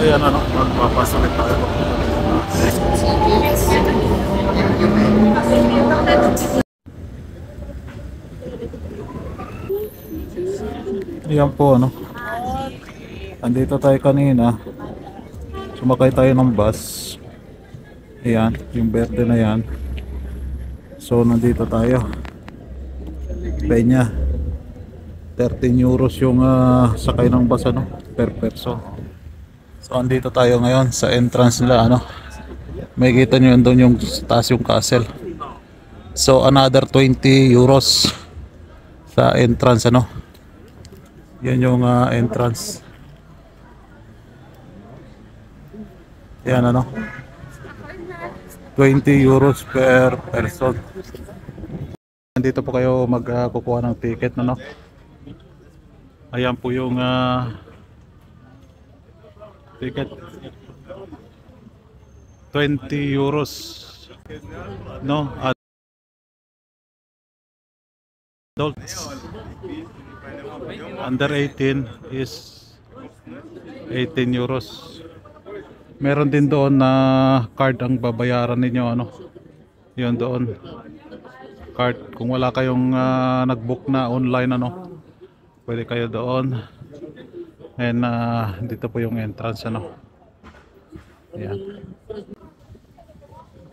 Ayan ano, magpapasok tayo. Ayan po ano. Andito tayo kanina. Sumakay tayo ng bus. Ayan, yung berde na yan. So nandito tayo. Peña. 13 euros yung sakay ng bus ano, per person. So andito tayo ngayon sa entrance nila ano. May kita nyo doon yung taas yung castle. So another 20 euros sa entrance ano. Yan yung entrance. Yan ano. 20 euros per person. Nandito po kayo magkukuha ng ticket no. Ayan po yung ticket. 20 euros no. Adults under 18 is 18 euros. Meron din doon na card ang babayaran ninyo ano. Yun doon. Card kung wala kayong nag-book na online ano. Pwede kayo doon. And dito po yung entrance ano. Ayan.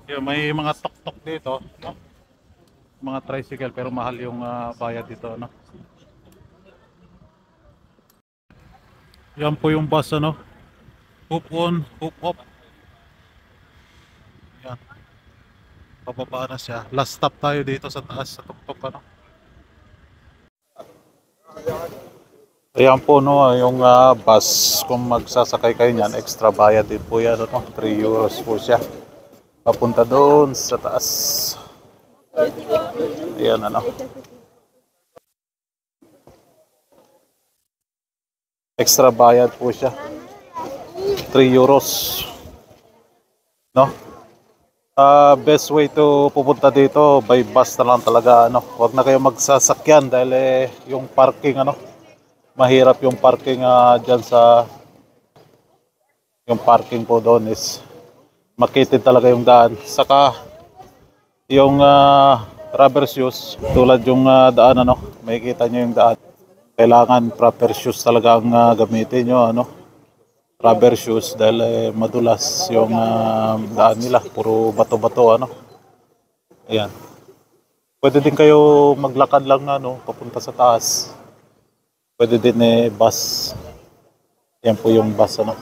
Yan, may mga tok-tok dito no? Mga tricycle pero mahal yung bayad dito no. Yan po yung bus ano. Hook on, hook off. Yan. Pababa na siya. Last stop tayo dito sa taas sa tuktok ano. Ayan po no, yung bus kung magsasakay kayo niyan, extra bayad din po yan no. 3 euros po siya. Papunta doon sa taas. Ayan ano. Extra bayad po siya. 3 euros. No? Best way to pupunta dito by bus na lang talaga ano. Huwag na kayo magsasakyan dahil yung parking ano. Mahirap yung parking diyan sa yung parking po doon is makitid talaga yung daan. Saka yung rubber shoes tulad yung daan ano, makikita nyo yung daan. Kailangan proper shoes talaga ang gamitin nyo ano. Rubber shoes dahil madulas yung daan nila, puro bato-bato ano. Ayan. Pwede din kayo maglakad lang na ano, papunta sa taas. Pwede din bus. Yan po yung bus ano.